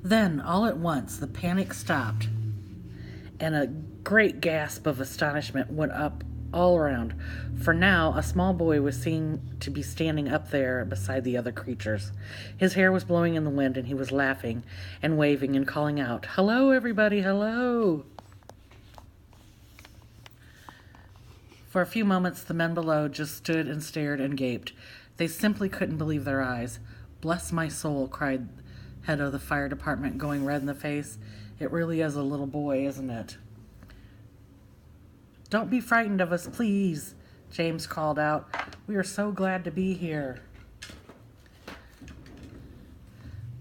Then, all at once, the panic stopped, and a great gasp of astonishment went up all around, for now a small boy was seen to be standing up there beside the other creatures. His hair was blowing in the wind, and he was laughing and waving and calling out, "Hello, everybody, hello!" For a few moments, the men below just stood and stared and gaped. They simply couldn't believe their eyes. "Bless my soul," cried head of the fire department, going red in the face. "It really is a little boy, isn't it?" "Don't be frightened of us, please," James called out. "We are so glad to be here."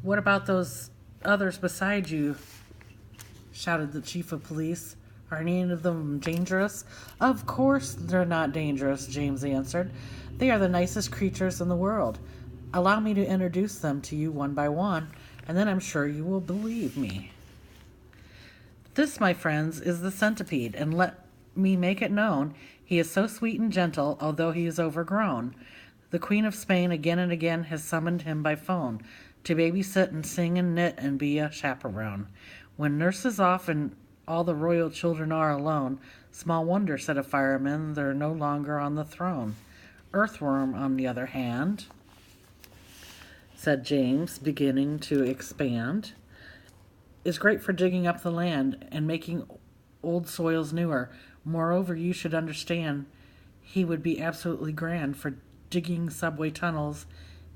"What about those others beside you?" shouted the chief of police. "Are any of them dangerous?" "Of course they're not dangerous," James answered. "They are the nicest creatures in the world. Allow me to introduce them to you one by one, and then I'm sure you will believe me. This, my friends, is the centipede, and let me make it known, he is so sweet and gentle, although he is overgrown. The Queen of Spain again and again has summoned him by phone to babysit and sing and knit and be a chaperone. When nurse is off and all the royal children are alone, small wonder, said a fireman, they're no longer on the throne. Earthworm, on the other hand," said James, beginning to expand, "is great for digging up the land and making old soils newer. Moreover, you should understand he would be absolutely grand for digging subway tunnels,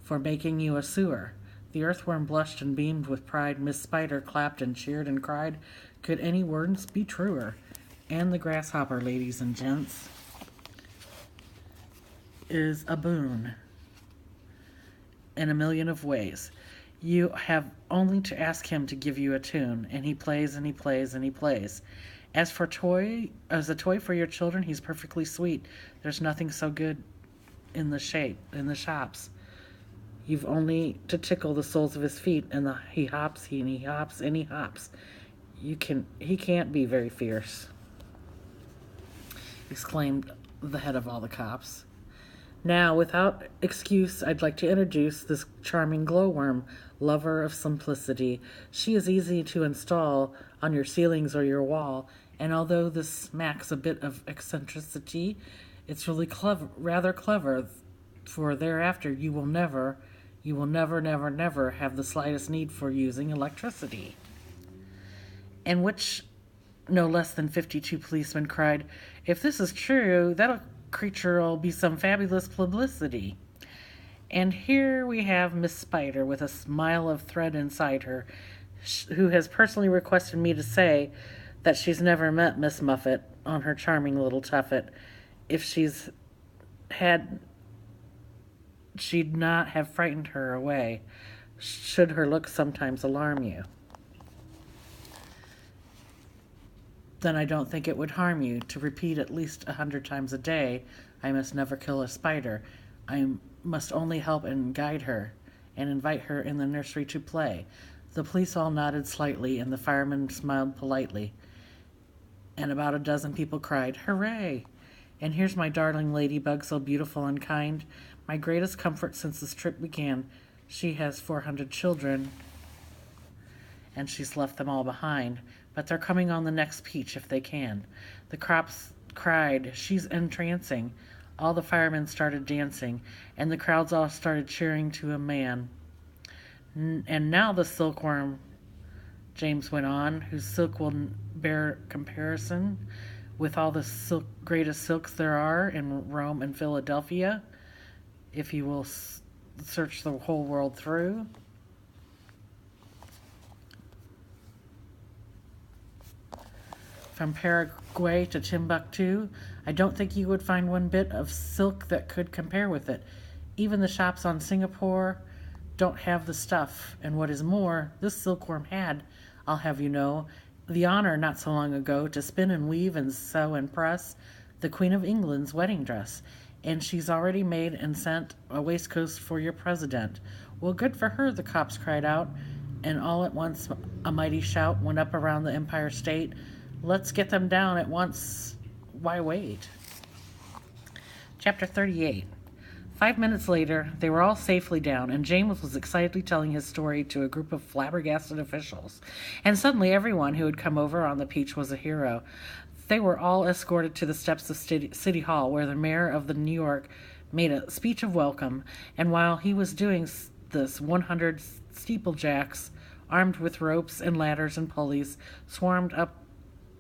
for making you a sewer." The earthworm blushed and beamed with pride. Miss Spider clapped and cheered and cried, "Could any words be truer?" And the grasshopper, ladies and gents, is a boon in a million of ways. You have only to ask him to give you a tune, and he plays and he plays and he plays. As a toy for your children, he's perfectly sweet. There's nothing so good in the shops. You've only to tickle the soles of his feet, and he hops, and he hops, and he hops. He can't be very fierce," exclaimed the head of all the cops. "Now, without excuse, I'd like to introduce this charming glowworm, lover of simplicity. She is easy to install on your ceilings or your wall, and although this smacks a bit of eccentricity, it's really rather clever, for thereafter you will never have the slightest need for using electricity." And which no less than 52 policemen cried, "If this is true, that creature'll be some fabulous publicity." And here we have Miss Spider with a smile of thread inside her, who has personally requested me to say that she's never met Miss Muffet on her charming little tuffet. If she'd not have frightened her away, should her looks sometimes alarm you. Then I don't think it would harm you to repeat at least 100 times a day, I must never kill a spider. I must only help and guide her, and invite her in the nursery to play. The police all nodded slightly, and the fireman smiled politely, and about a dozen people cried, "Hooray! And here's my darling ladybug, so beautiful and kind. My greatest comfort since this trip began. She has 400 children, and she's left them all behind, but they're coming on the next peach if they can." The crops cried, "She's entrancing." All the firemen started dancing, and the crowds all started cheering to a man. And now the silkworm, James went on, whose silk will bear comparison with all the greatest silks there are in Rome and Philadelphia, if you will search the whole world through. From Paraguay to Timbuktu, I don't think you would find one bit of silk that could compare with it. Even the shops on Singapore don't have the stuff, and what is more, this silkworm had, I'll have you know, the honor not so long ago to spin and weave and sew and press the Queen of England's wedding dress, and she's already made and sent a waistcoat for your president. Well, good for her, the cops cried out, and all at once a mighty shout went up around the Empire State. Let's get them down at once. Why wait? Chapter 38. 5 minutes later, they were all safely down, and James was excitedly telling his story to a group of flabbergasted officials. And suddenly everyone who had come over on the peach was a hero. They were all escorted to the steps of City Hall, where the mayor of New York made a speech of welcome, and while he was doing this, 100 steeplejacks, armed with ropes and ladders and pulleys, swarmed up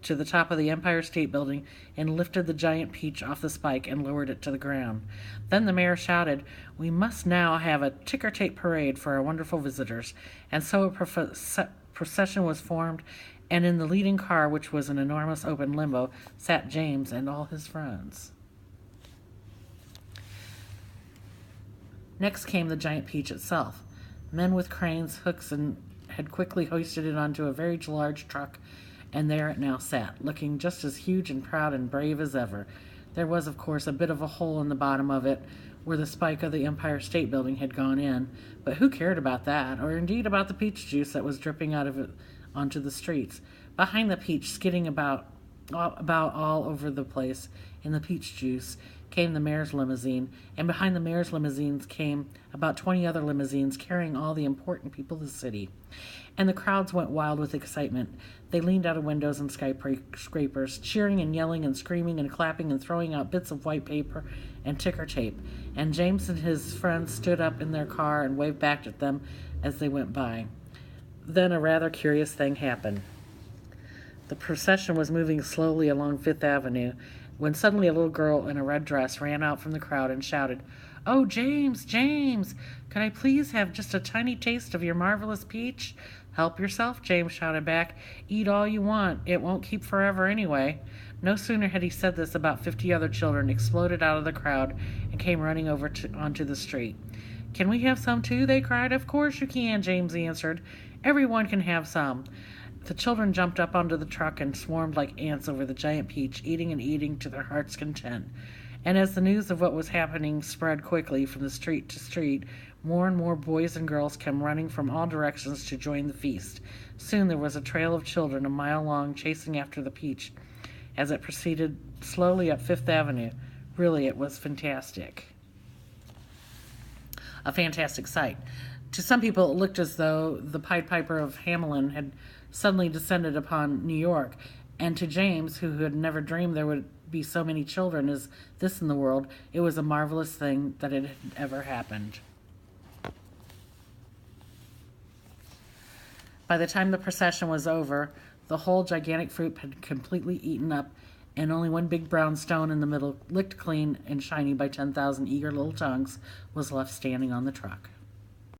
to the top of the Empire State Building and lifted the giant peach off the spike and lowered it to the ground. Then the mayor shouted, "We must now have a ticker-tape parade for our wonderful visitors." And so a procession was formed, and in the leading car, which was an enormous open limo, sat James and all his friends. Next came the giant peach itself. Men with cranes, hooks, and had quickly hoisted it onto a very large truck, and there it now sat, looking just as huge and proud and brave as ever. There was, of course, a bit of a hole in the bottom of it, where the spike of the Empire State Building had gone in, but who cared about that, or indeed about the peach juice that was dripping out of it onto the streets. Behind the peach, skidding about all over the place in the peach juice, came the mayor's limousine, and behind the mayor's limousines came about 20 other limousines carrying all the important people of the city. And the crowds went wild with excitement. They leaned out of windows and skyscrapers, cheering and yelling and screaming and clapping and throwing out bits of white paper and ticker tape. And James and his friends stood up in their car and waved back at them as they went by. Then a rather curious thing happened. The procession was moving slowly along Fifth Avenue when suddenly a little girl in a red dress ran out from the crowd and shouted, "Oh, James, James, could I please have just a tiny taste of your marvelous peach?" "Help yourself," James shouted back. "Eat all you want. It won't keep forever anyway." No sooner had he said this, about 50 other children exploded out of the crowd and came running over onto the street. "Can we have some too?" they cried. "Of course you can," James answered. "Everyone can have some." The children jumped up onto the truck and swarmed like ants over the giant peach, eating and eating to their heart's content. And as the news of what was happening spread quickly from the street to street, more and more boys and girls came running from all directions to join the feast. Soon there was a trail of children a mile long chasing after the peach as it proceeded slowly up Fifth Avenue. Really, it was fantastic. A fantastic sight. To some people, it looked as though the Pied Piper of Hamelin had suddenly descended upon New York, and to James, who had never dreamed there would be so many children as this in the world, it was a marvelous thing that it had ever happened. By the time the procession was over, the whole gigantic fruit had completely eaten up, and only one big brown stone in the middle, licked clean and shiny by 10,000 eager little tongues, was left standing on the truck.